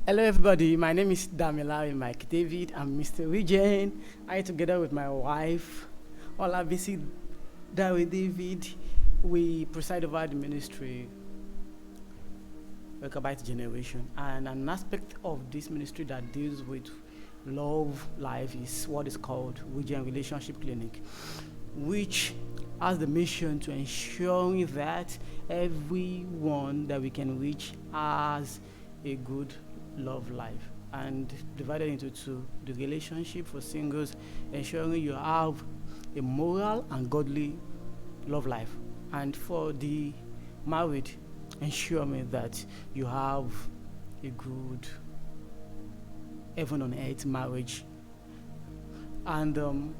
Hello, everybody. My name is Damilare Mike David. I'm Mr. Regen. I, together with my wife, Olabisi Dawe David, we preside over the ministry, Welcome Generation. And an aspect of this ministry that deals with love life is what is called REGEN Relationship Clinic, which has the mission to ensuring that everyone that we can reach has a good love life, and divided into two: the relationship for singles, ensuring you have a moral and godly love life, and for the married, ensuring that you have a good heaven on earth marriage. And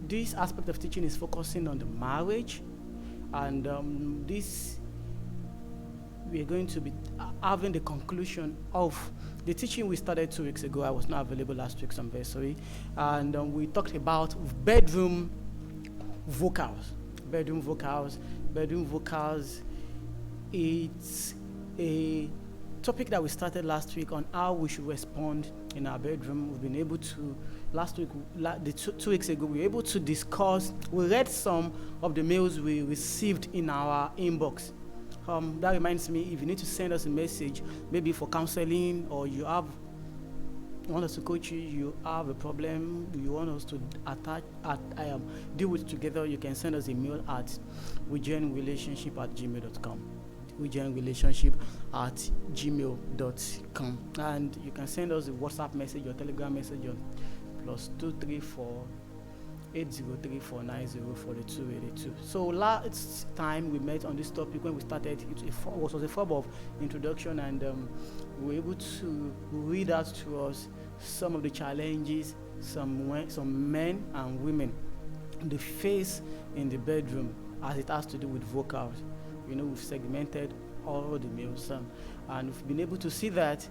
this aspect of teaching is focusing on the marriage, and this we are going to be having the conclusion of the teaching we started 2 weeks ago. I was not available last week, so I'm very sorry. And we talked about bedroom vocals. Bedroom vocals. Bedroom vocals. It's a topic that we started last week on how we should respond in our bedroom. We've been able to, last week, 2 weeks ago, we were able to discuss, we read some of the mails we received in our inbox. That reminds me, if you need to send us a message, maybe for counseling, or you want us to coach you, you have a problem, you want us to deal with together, you can send us a mail at regenrelationship@gmail.com. regenrelationship@gmail.com. And you can send us a WhatsApp message or Telegram message on +234 803-490-4282. So last time we met on this topic, when we started, it was a form of introduction, and we were able to read out to us some of the challenges some men and women they face in the bedroom as it has to do with vocals. We've segmented all the males, and we've been able to see that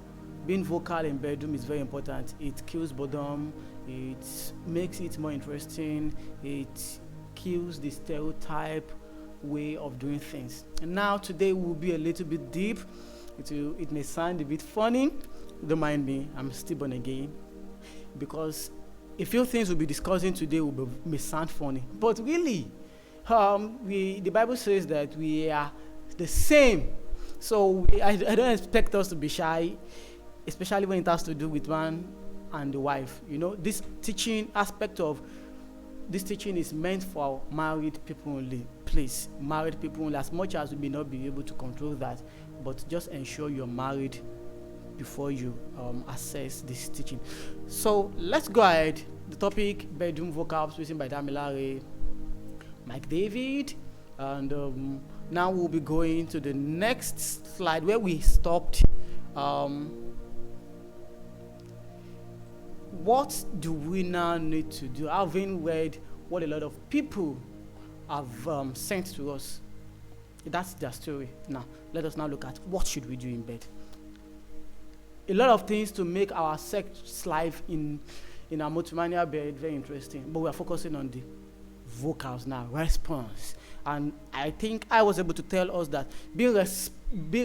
being vocal in bedroom is very important. It kills boredom, it makes it more interesting, it kills the stereotype way of doing things. And now today will be a little bit deep. It may sound a bit funny. Don't mind me, I'm still born again, because a few things we'll be discussing today may sound funny, but really, the Bible says that we are the same. So I don't expect us to be shy, especially when it has to do with man and the wife. This teaching aspect of this teaching is meant for married people only. Please, married people only, as much as we may not be able to control that, but just ensure you're married before you assess this teaching. So let's go ahead. The topic: bedroom vocals, written by Damilare Mike David. And now we'll be going to the next slide where we stopped. What do we now need to do? Having read what a lot of people have sent to us, that's their story. Now, let us now look at what should we do in bed. A lot of things to make our sex life in our matrimonial bed very interesting, but we are focusing on the vocals now, response. And I think I was able to tell us that being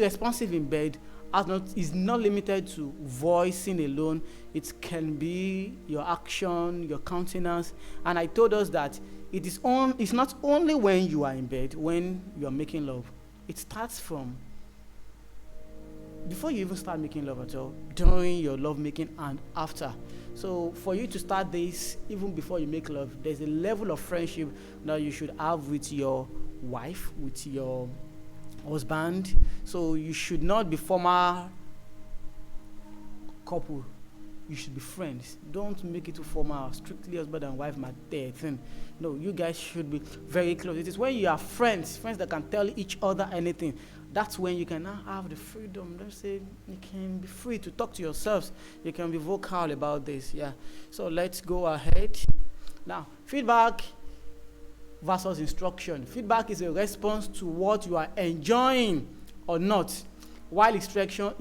responsive in bed is not limited to voicing alone. It can be your action, your countenance. And I told us that it's not only when you are in bed, when you are making love. It starts from before you even start making love at all, during your love making, and after. So for you to start this, even before you make love, there's a level of friendship that you should have with your wife, with your husband. So you should not be former couple. You should be friends. Don't make it too formal, strictly husband and wife thing. No, you guys should be very close. It is when you are friends that can tell each other anything. That's when you can now have the freedom. Let's say you can be free to talk to yourselves. You can be vocal about this. Yeah. So let's go ahead. Now, feedback versus instruction. Feedback is a response to what you are enjoying or not, while instruction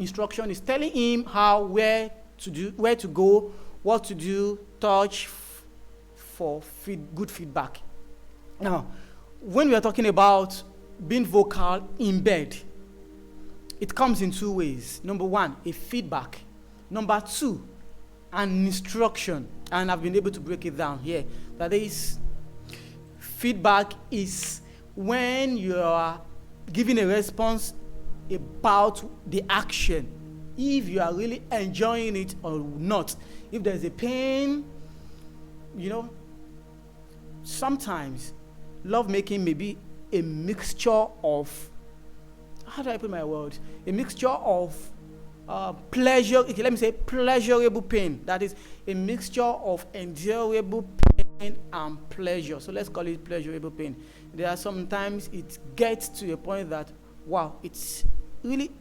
is telling him where to go, what to do, touch for good feedback. Now, when we are talking about being vocal in bed, it comes in two ways. Number one, a feedback. Number two, an instruction. And I've been able to break it down here. That is, feedback is when you are giving a response about the action, if you are really enjoying it or not. If there's a pain, sometimes lovemaking may be a mixture of, how do I put my words? A mixture of pleasure, okay, let me say pleasurable pain. That is a mixture of endurable pain and pleasure. So let's call it pleasurable pain. There are sometimes it gets to a point that, wow, it's really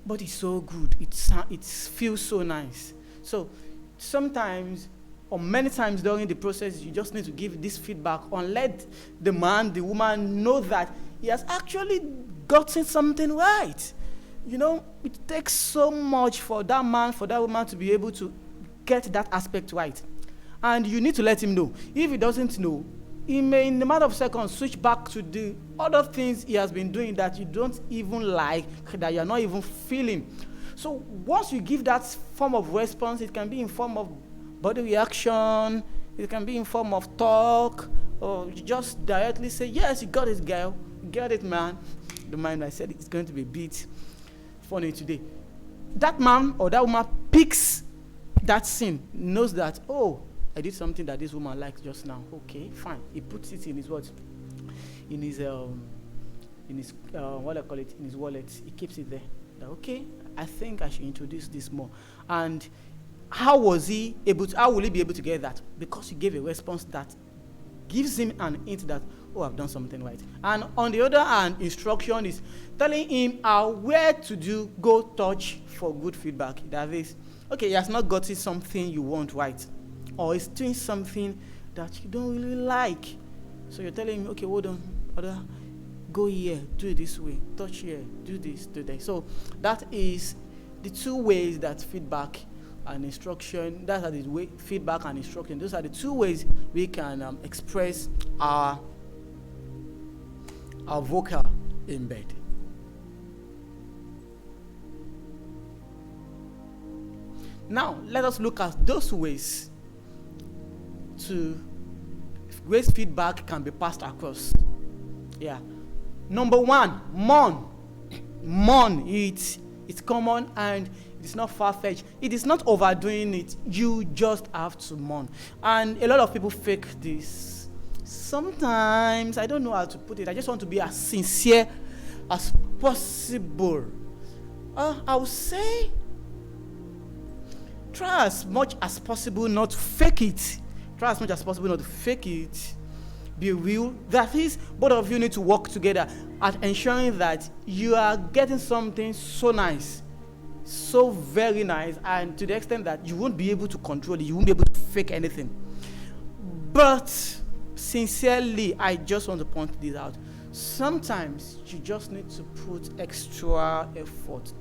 but it's so good. It feels so nice. So sometimes, or many times during the process, you just need to give this feedback and let the man, the woman know that he has actually gotten something right. It takes so much for that man, for that woman to be able to get that aspect right. And you need to let him know. If he doesn't know, he may, in a matter of seconds, switch back to the other things he has been doing that you don't even like, that you're not even feeling. So once you give that form of response, it can be in form of body reaction, it can be in form of talk, or you just directly say, yes, you got it, girl. You got it, man. Don't mind, I said it's going to be a bit funny today. That man or that woman picks that scene, knows that, oh, I did something that this woman likes just now. Okay, fine. He puts it in his what? In his what I call it, in his wallet. He keeps it there. Okay, I think I should introduce this more. And how will he be able to get that? Because he gave a response that gives him an hint that, oh, I've done something right. And on the other hand, instruction is telling him where to go touch for good feedback. That is, okay, he has not gotten something you want right, or he's doing something that you don't really like. So you're telling him, okay, hold on, go here, do it this way, touch here, do this, do that. So that is the two ways that feedback and instruction, that are the way feedback and instruction, those are the two ways we can express our vocal in bed. Now, let us look at those ways feedback can be passed across. Yeah. Number one, mourn. Mourn, it's common and it's not far-fetched. It is not overdoing it. You just have to mourn. And a lot of people fake this. Sometimes, I don't know how to put it, I just want to be as sincere as possible. I would say, try as much as possible not to fake it. Try as much as possible not to fake it. Be real. That is, both of you need to work together at ensuring that you are getting something so nice, so very nice, and to the extent that you won't be able to control it, you won't be able to fake anything. But sincerely, I just want to point this out. Sometimes you just need to put extra effort.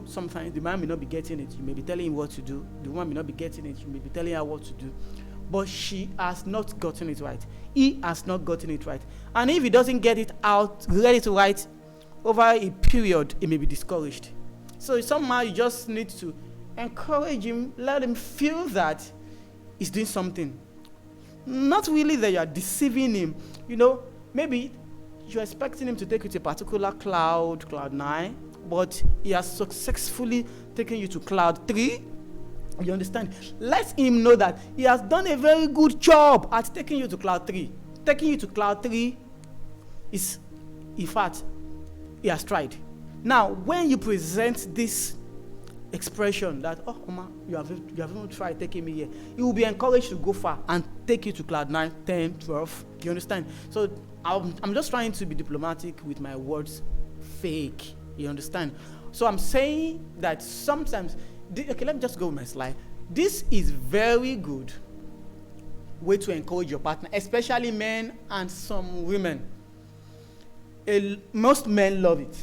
Sometimes the man may not be getting it. You may be telling him what to do. The woman may not be getting it. You may be telling her what to do. But she has not gotten it right. He has not gotten it right. And if he doesn't get it right over a period, he may be discouraged. So somehow you just need to encourage him, let him feel that he's doing something. Not really that you are deceiving him. Maybe you're expecting him to take you to a particular cloud 9, but he has successfully taken you to cloud 3. You understand? Let him know that he has done a very good job at taking you to cloud 3. Taking you to cloud 3 is, in fact, he has tried. Now, when you present this expression that, oh, Oma, you have even tried taking me here, you will be encouraged to go far and take you to cloud 9, 10, 12. You understand? So I'm just trying to be diplomatic with my words. Fake. You understand? So I'm saying that sometimes, okay, let me just go with my slide. This is very good way to encourage your partner, especially men and some women. Most men love it,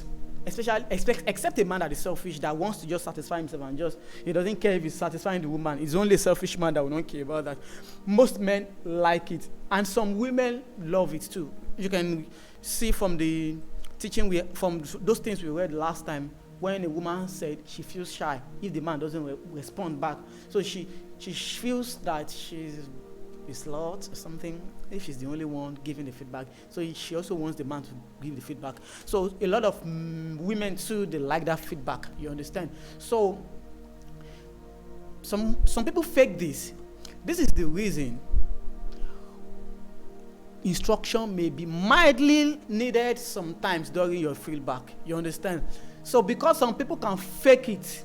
especially except a man that is selfish, that wants to just satisfy himself and he doesn't care if he's satisfying the woman. It's only a selfish man that will not care about that. Most men like it, and some women love it too. You can see from the teaching from those things we read last time, when a woman said she feels shy if the man doesn't respond back. So she feels that she's a slut or something if she's the only one giving the feedback. So she also wants the man to give the feedback. So a lot of women too, they like that feedback. You understand? So some people fake this. This is the reason instruction may be mildly needed sometimes during your feedback. You understand? So because some people can fake it,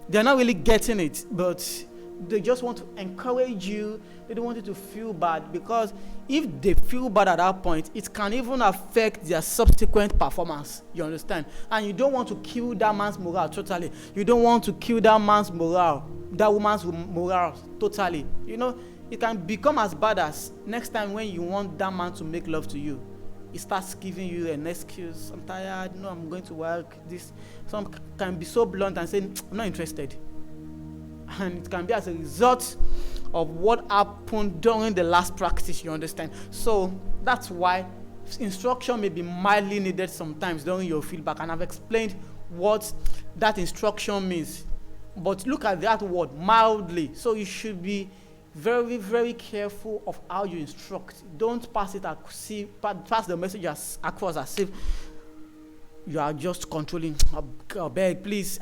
they're not really getting it, but they just want to encourage you. They don't want you to feel bad, because if they feel bad at that point, it can even affect their subsequent performance. You understand? And you don't want to kill that man's morale totally. You don't want to kill that man's morale, that woman's morale totally. You know, it can become as bad as next time when you want that man to make love to you, he starts giving you an excuse. I'm tired. No, I'm going to work. Some can be so blunt and saying, I'm not interested. And it can be as a result of what happened during the last practice, you understand? So that's why instruction may be mildly needed sometimes during your feedback. And I've explained what that instruction means. But look at that word, mildly. So you should be very, very careful of how you instruct. Don't pass the message across as if you are just controlling. I beg, please.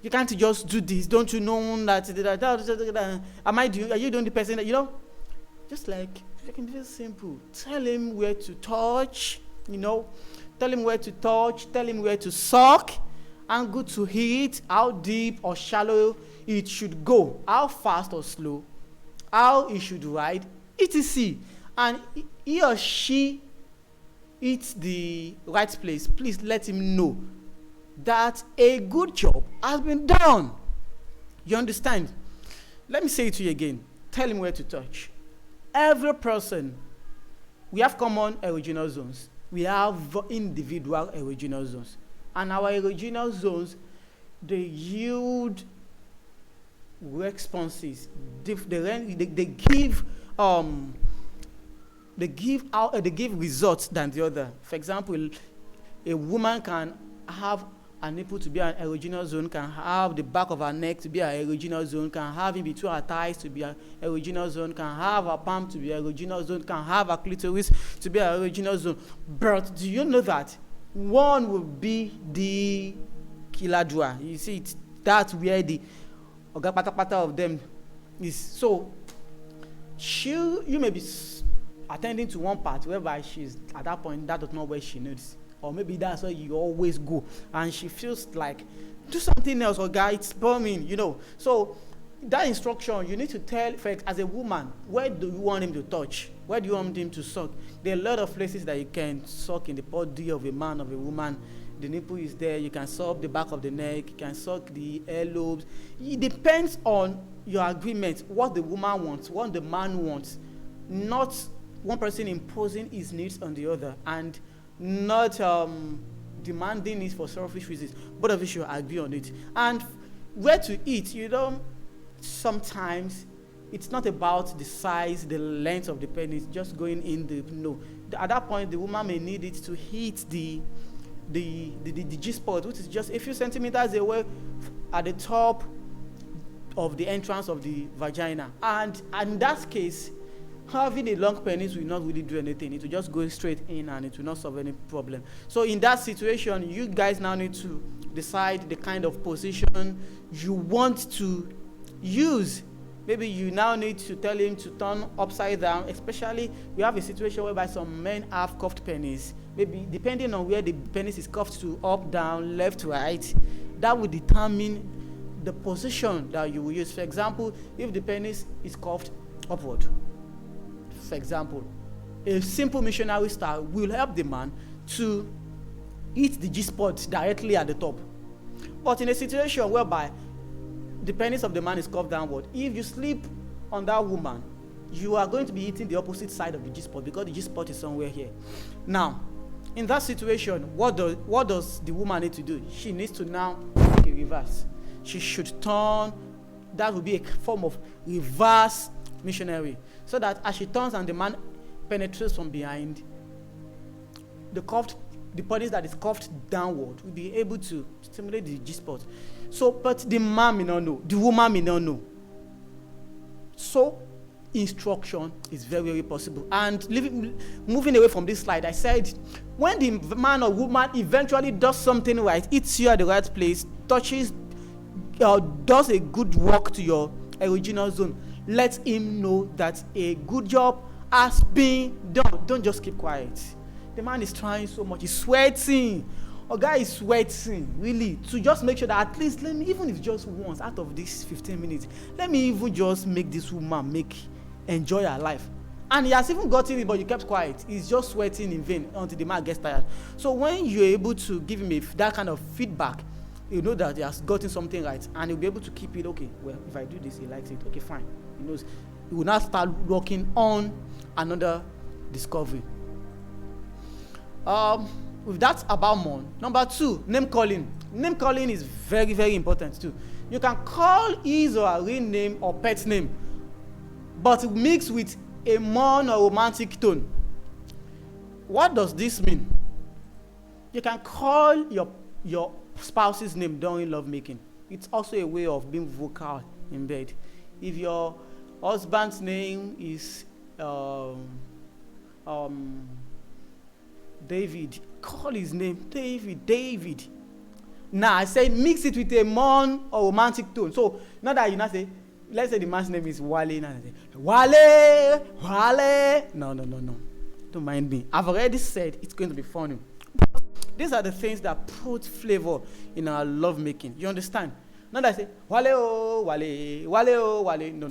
You can't just do this. Don't you know that? Are you doing the person that, you know? Just like, you can be very simple. Tell him where to touch, you know. Tell him where to touch. Tell him where to suck. And good to hit. How deep or shallow it should go. How fast or slow. How he should ride, etc. And he or she hits the right place. Please let him know that a good job has been done. You understand? Let me say it to you again. Tell him where to touch. Every person, we have common erogenal zones. We have individual erogenal zones. And our erogenal zones, they yield responses. They give results than the other. For example, a woman can have a nipple to be an erogenal zone, can have the back of her neck to be an erogenal zone, can have in between her thighs to be an erogenal zone, can have her palm to be an erogenal zone, can have her clitoris to be an erogenal zone. But do you know that one will be the kiladra? You see, that's where the pata of them is. So you may be attending to one part whereby she's at that point, that is not where she needs, or maybe that's where you always go, and she feels like do something else, or guy, it's bombing, you know. So that instruction, you need to tell, as a woman, where do you want him to touch? Where do you want him to suck? There are a lot of places that you can suck in the body of a man, of a woman. The nipple is there. You can suck the back of the neck. You can suck the earlobes. It depends on your agreement, what the woman wants, what the man wants. Not one person imposing his needs on the other, and not demanding it for selfish reasons. Both of you should agree on it. And where to eat, you know, sometimes it's not about the size, the length of the penis, just going in the, no. At that point, the woman may need it to hit the G-spot, which is just a few centimeters away at the top of the entrance of the vagina. And in that case, having a long penis will not really do anything. It will just go straight in and it will not solve any problem. So in that situation, you guys now need to decide the kind of position you want to use. Maybe you now need to tell him to turn upside down, especially we have a situation whereby some men have cuffed penis. Maybe depending on where the penis is cuffed to, up, down, left, right, that will determine the position that you will use. For example, if the penis is cuffed upward, for example, a simple missionary style will help the man to hit the G-spot directly at the top. But in a situation whereby the penis of the man is curved downward, if you sleep on that woman, you are going to be hitting the opposite side of the G-spot, because the G-spot is somewhere here. Now, in that situation, what does the woman need to do? She needs to now make a reverse. She should turn. That will be a form of reverse missionary, so that as she turns and the man penetrates from behind, the curved the body that is cuffed downward will be able to stimulate the G-spot. So, but the man may not know, the woman may not know. So, instruction is very, very possible. And moving away from this slide, I said, when the man or woman eventually does something right, hits you at the right place, touches, does a good work to your erogenous zone, let him know that a good job has been done. Don't just keep quiet. The man is trying so much. He's sweating. A guy is sweating, really, to just make sure that at least, let me, even if just once out of these 15 minutes, let me even just make this woman enjoy her life. And he has even gotten it, but you kept quiet. He's just sweating in vain until the man gets tired. So when you're able to give him that kind of feedback, you know that he has gotten something right, and he'll be able to keep it. Okay, well, if I do this, he likes it. Okay, fine. He knows. He will now start working on another discovery. With that about Mon. Number 2, name calling. Name calling is very, very important too. You can call his or her real name or pet name, but mix with a Mon or romantic tone. What does this mean? You can call your spouse's name during lovemaking. It's also a way of being vocal in bed. If your husband's name is David, call his name David. Now I say mix it with a Mon or romantic tone. So not that you not say, let's say the man's name is Wale. Now I say Wale. No. Don't mind me. I've already said it's going to be funny. These are the things that put flavor in our lovemaking. You understand? Not that I say Wale. No.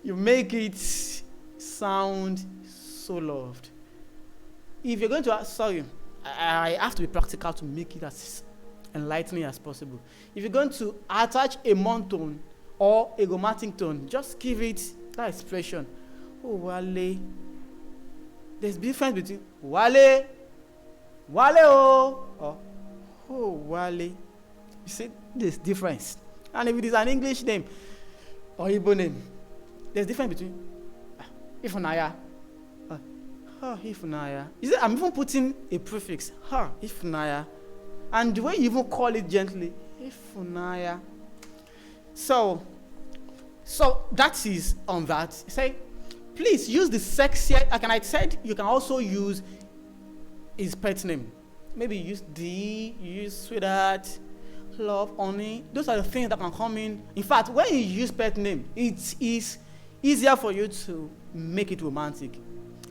You make it sound so loved. If you're going to ask, I have to be practical to make it as enlightening as possible. If you're going to attach a Mon tone or a romantic tone, just give it that expression. Oh, Wale. There's a difference between Wale, or oh, Wale. You see, there's difference. And if it is an English name or Igbo name, there's difference between Ifunaya. Ifunaya. You see, I'm even putting a prefix, Ifunaya. And the way you even call it gently, Ifunaya. So that is on that. Say, please use the sexiest. Like I said, you can also use his pet name. Maybe use D, use sweetheart, love, honey. Those are the things that can come in. In fact, when you use pet name, it is easier for you to make it romantic.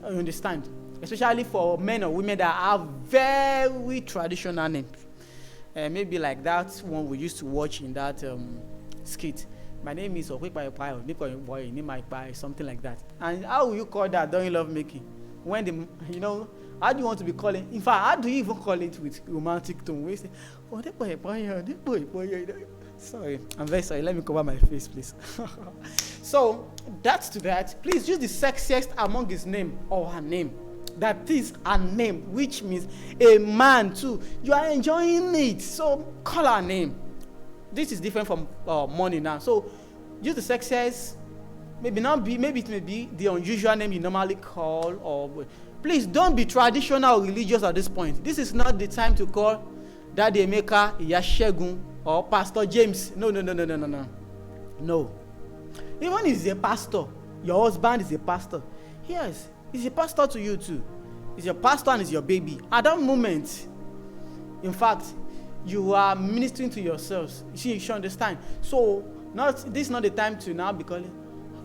You understand? Especially for men or women that have very traditional names. Maybe like that one we used to watch in that skit. My name is Okwepayopayo, something like that. And how will you call that during lovemaking? When how do you want to be calling? In fact, how do you even call it with romantic tone? We say, sorry, I'm very sorry. Let me cover my face, please. So that's to that. Please use the sexiest among his name or her name. That is a name, which means a man too. You are enjoying it, so call her name. This is different from money now. So use the sexiest. Maybe it may be the unusual name you normally call. Or please don't be traditional or religious at this point. This is not the time to call Daddy Emeka, Yashegun, or Pastor James. No. Even if he's a pastor, your husband is a pastor. Yes, he's a pastor to you too. He's your pastor and he's your baby. At that moment, in fact, you are ministering to yourselves. You should understand. So this is not the time to now be calling,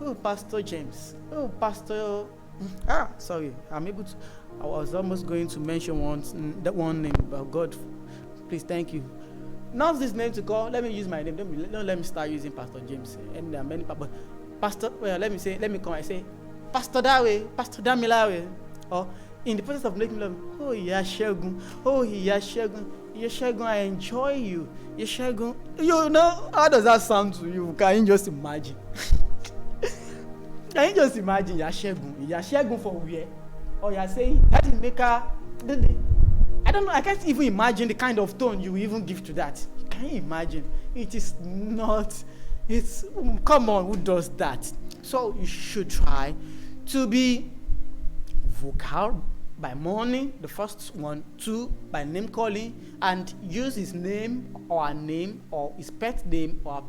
oh, Pastor James. Oh, Pastor. Sorry. I was almost going to mention one name, but God, please, thank you. Not this name to call. Let me use my name. Don't let me start using Pastor James. And there are many people. Pastor, let me come. I say, Pastor Dawe, Pastor Damilare. Or in the process of making love, oh, Yashegun. Oh, Yashegun, I enjoy you. Yashegun, how does that sound to you? Can you just imagine? Can you just imagine Yashegun for where? Or you're saying, Daddy Maker, I don't know, I can't even imagine the kind of tone you even give to that. Can you imagine? It is not, come on, who does that? So you should try to be vocal, by morning, the first one. 2, by name calling, and use his name or his pet name or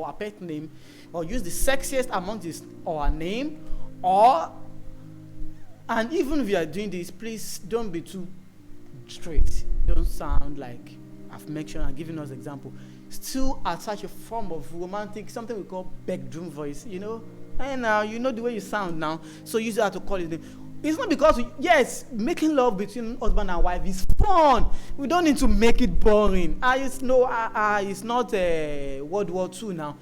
a pet name, or use the sexiest among his or her name, and even if you are doing this, please don't be too straight. Don't sound like I've mentioned and given us example. Still attach a form of romantic, something we call bedroom voice, And now you know the way you sound now, so use that to call his name. It's not because, yes, making love between husband and wife is fun. We don't need to make it boring. It's not World War II now.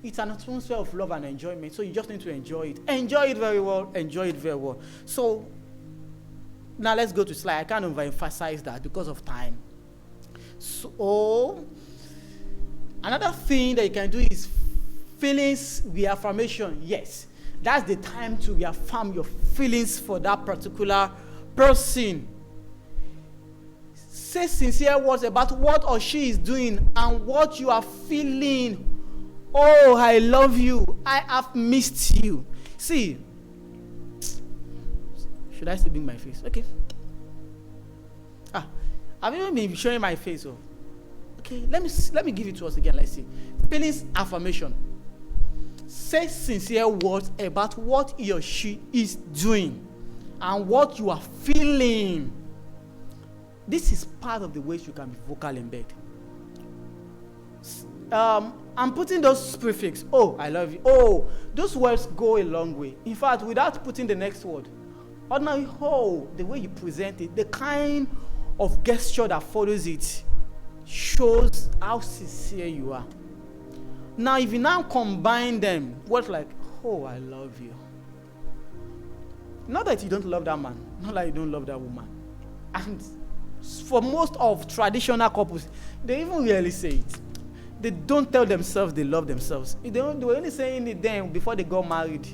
It's an atmosphere of love and enjoyment, so you just need to enjoy it. Enjoy it very well. So, now let's go to slide. I can't overemphasize that because of time. So, another thing that you can do is feelings reaffirmation. Yes. That's the time to reaffirm your feelings for that particular person. Say sincere words about what or she is doing and what you are feeling. Oh, I love you. I have missed you. See, should I still bring my face? Okay. I've even been showing my face. Oh. Okay, let me give it to us again. Let's see. Feelings affirmation. Say sincere words about what he or she is doing and what you are feeling. This is part of the ways you can be vocal in bed. I'm putting those prefix. Oh, I love you. Oh, those words go a long way. In fact, without putting the next word, ordinary, the way you present it, the kind of gesture that follows it shows how sincere you are. Now, if you now combine them, words like, oh, I love you. Not that you don't love that man, not that you don't love that woman. And for most of traditional couples, they even rarely say it. They don't tell themselves they love themselves. They were only saying it then before they got married.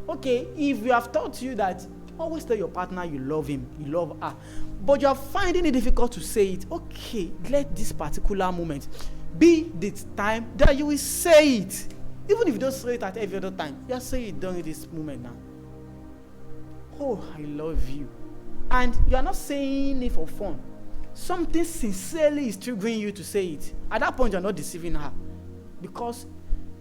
Okay, if you have taught you that, always tell your partner you love him, you love her, but you are finding it difficult to say it, okay, let this particular moment be the time that you will say it. Even if you don't say it at every other time, just say it during this moment now. Oh, I love you. And you are not saying it for fun. Something sincerely is triggering you to say it. At that point, you are not deceiving her. Because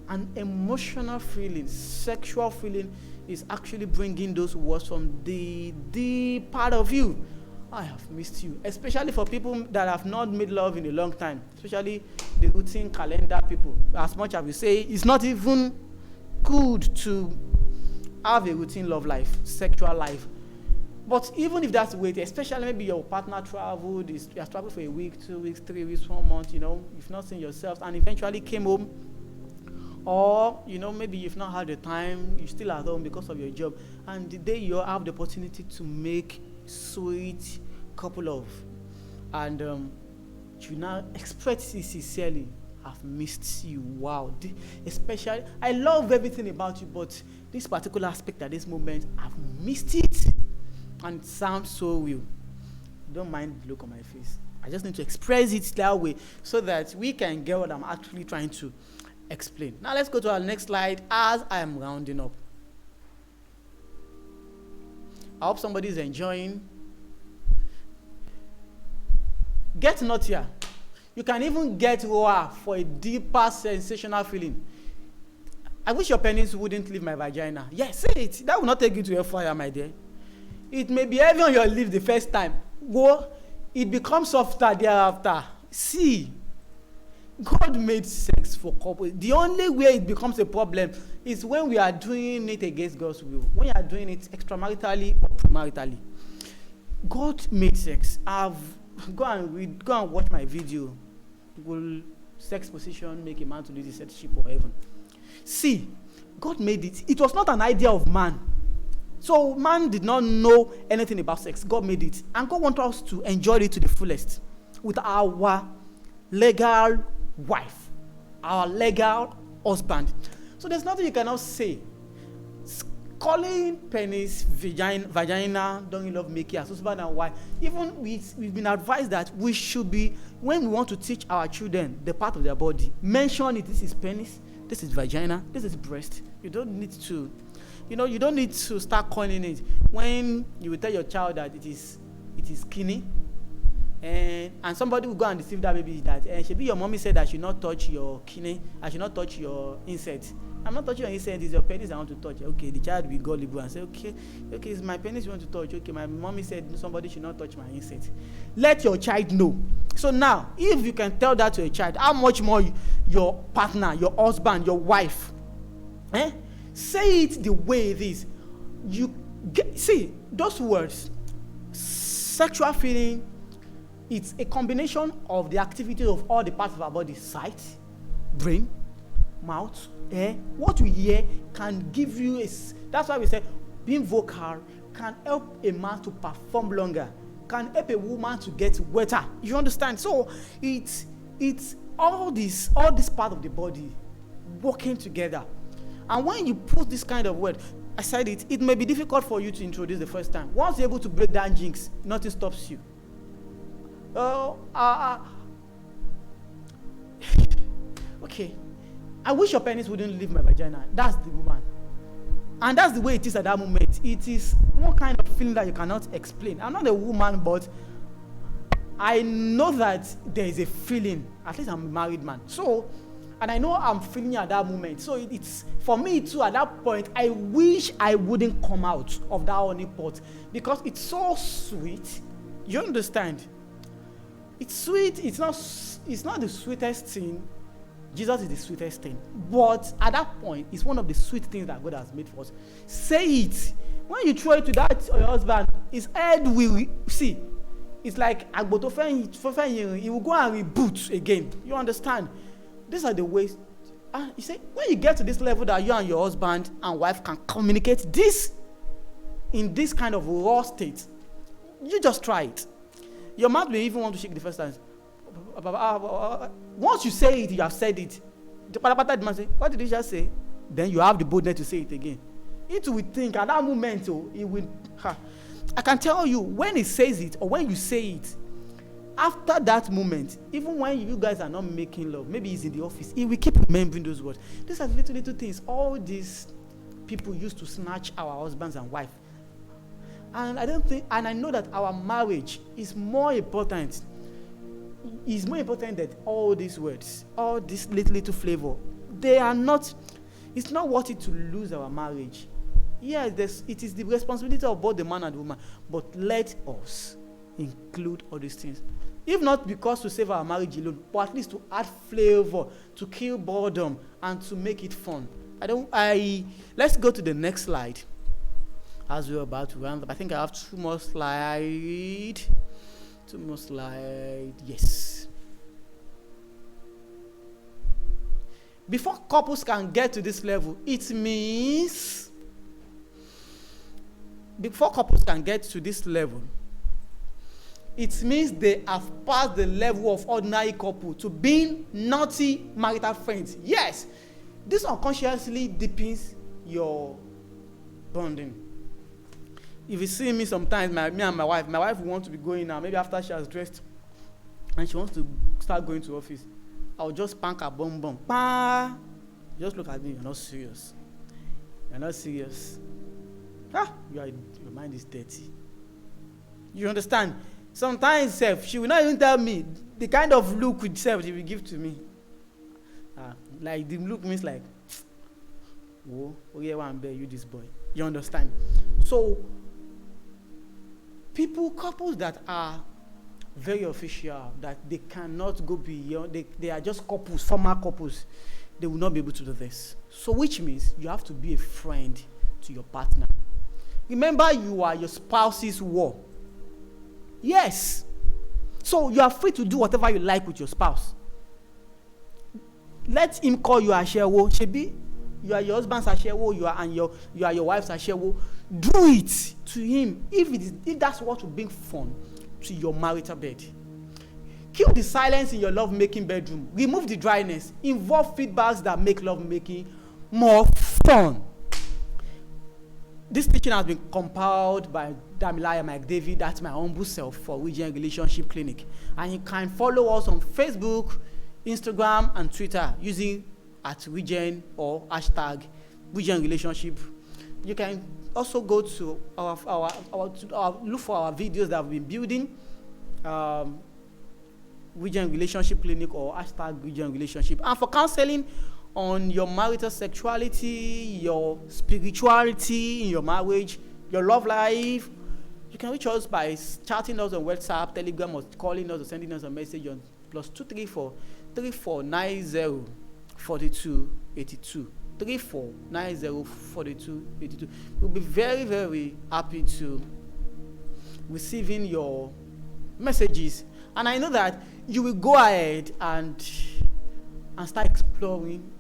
an emotional feeling, sexual feeling, is actually bringing those words from the deep part of you. I have missed you. Especially for people that have not made love in a long time. Especially the routine calendar people. As much as we say, it's not even good to have a routine love life, sexual life. But even if that's waiting, especially maybe your partner traveled, you have traveled for a week, 2 weeks, 3 weeks, 1 month, you've not seen yourself, and eventually came home, or, maybe you've not had the time, you're still at home because of your job, and the day you have the opportunity to make sweet couple of, and you now express it sincerely, I've missed you, wow. Especially, I love everything about you, but this particular aspect at this moment, I've missed it. And it sounds so real. Don't mind the look on my face. I just need to express it that way so that we can get what I'm actually trying to explain. Now let's go to our next slide as I am rounding up. I hope somebody is enjoying. Get nuttier. You can even get raw for a deeper sensational feeling. I wish your penis wouldn't leave my vagina. Yes, say it. That will not take you to a fire, my dear. It may be heavy on your lips the first time. It becomes softer thereafter. See, God made sex for couples. The only way it becomes a problem is when we are doing it against God's will. When you are doing it extramaritally or premaritally. God made sex. Go and watch my video. Will sex position make a man to lose his headship or heaven? See, God made it. It was not an idea of man. So man did not know anything about sex. God made it. And God wants us to enjoy it to the fullest with our legal wife, our legal husband. So there's nothing you cannot say. Calling penis, vagina, during love making as husband and wife. Even we've been advised that we should be, when we want to teach our children the part of their body, mention it. This is penis, this is vagina, this is breast. You don't need to You don't need to start coining it. When you will tell your child that it is skinny, and somebody will go and deceive that baby that shebi your mommy said I should not touch your kidney, I should not touch your insect. I'm not touching your insect, it's your penis I want to touch. Okay, the child will go gullible and say, okay, it's my penis you want to touch. Okay, my mommy said somebody should not touch my insect. Let your child know. So now, if you can tell that to a child, how much more your partner, your husband, your wife, say it the way it is. See, those words, sexual feeling, it's a combination of the activities of all the parts of our body: sight, brain, mouth, air. What we hear can give you that's why we say being vocal can help a man to perform longer, can help a woman to get wetter. You understand? So it's all this part of the body working together. And when you put this kind of word, I said it may be difficult for you to introduce the first time. Once you're able to break down jinx, nothing stops you. Okay. I wish your penis wouldn't leave my vagina. That's the woman. And that's the way it is at that moment. It is one kind of feeling that you cannot explain. I'm not a woman, but I know that there is a feeling. At least I'm a married man. So, and I know I'm feeling at that moment. So it's, for me too, at that point, I wish I wouldn't come out of that honey pot. Because it's so sweet. You understand? It's sweet. It's not the sweetest thing. Jesus is the sweetest thing. But at that point, it's one of the sweet things that God has made for us. Say it. When you throw it to that your husband, his head will see. It's like Agbotofen, he will go and reboot again. You understand? These are the ways. You say, when you get to this level that you and your husband and wife can communicate this in this kind of raw state, you just try it. Your mouth may even want to shake the first time. Once you say it, you have said it. The man say, what did he just say? Then you have the boldness to say it again. It will think at that moment, it will. I can tell you, when he says it or when you say it, after that moment, even when you guys are not making love, maybe he's in the office, he will keep remembering those words. These are little things. All these people used to snatch our husbands and wives. And I know that our marriage is more important. Is more important than all these words, all this little flavor. It's not worth it to lose our marriage. Yes, it is the responsibility of both the man and the woman, but let us include all these things. If not because to save our marriage alone, but at least to add flavor, to kill boredom, and to make it fun. Let's go to the next slide. As we're about to round up, I think I have two more slides. Yes. Before couples can get to this level, it means they have passed the level of ordinary couple to being naughty marital friends. Yes, this unconsciously deepens your bonding. If you see me sometimes, me and my wife will want to be going now, maybe after she has dressed, and she wants to start going to office. I'll just spank her bum. Just look at me, you're not serious. Your mind is dirty. You understand? Sometimes she will not even tell me the kind of look itself she will give to me. Like the look means like, oh yeah, one bear, you this boy. You understand? So, couples that are very official, that they cannot go beyond, they are just couples, former couples, they will not be able to do this. So which means you have to be a friend to your partner. Remember, you are your spouse's war. Yes. So you are free to do whatever you like with your spouse. Let him call you Ashewo. Shebi, you are your husband's Ashewo, you are your wife's Ashewo. Do it to him if that's what will bring fun to your marital bed. Kill the silence in your love-making bedroom. Remove the dryness. Involve feedbacks that make love-making more fun. This teaching has been compiled by Damilare, Mike David, that's my humble self, for REGEN Relationship Clinic. And you can follow us on Facebook, Instagram, and Twitter using @REGEN or #REGEN Relationship You can also go to look for our videos that we've been building, REGEN Relationship Clinic or hashtag REGEN Relationship. And for counseling on your marital sexuality, your spirituality in your marriage, your love life, you can reach us by chatting us on WhatsApp, Telegram, or calling us or sending us a message on +234 3490 4282. 3490 4282. We'll be very, very happy to receiving your messages, and I know that you will go ahead and start exploring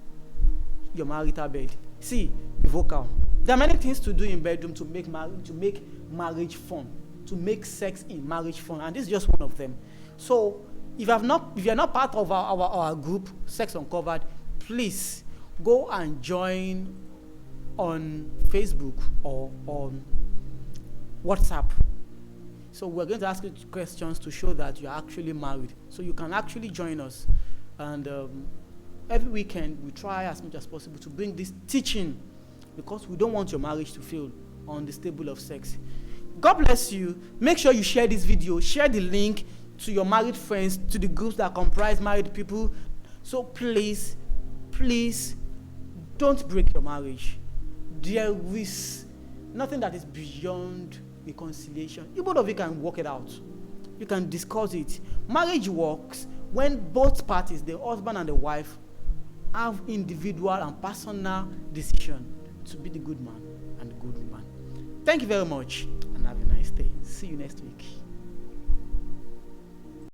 your marital bed. See, the vocal. There are many things to do in bedroom to make marriage fun, to make sex in marriage fun, and this is just one of them. So if you are not part of our group, Sex Uncovered, please go and join on Facebook or on WhatsApp. So we're going to ask you questions to show that you're actually married. So you can actually join us. And every weekend, we try as much as possible to bring this teaching, because we don't want your marriage to fail on the table of sex. God bless you. Make sure you share this video. Share the link to your married friends, to the groups that comprise married people. So please, please, don't break your marriage. There is nothing that is beyond reconciliation. You both of you can work it out. You can discuss it. Marriage works when both parties, the husband and the wife, have individual and personal decision to be the good man and the good woman. Thank you very much, and have a nice day. See you next week.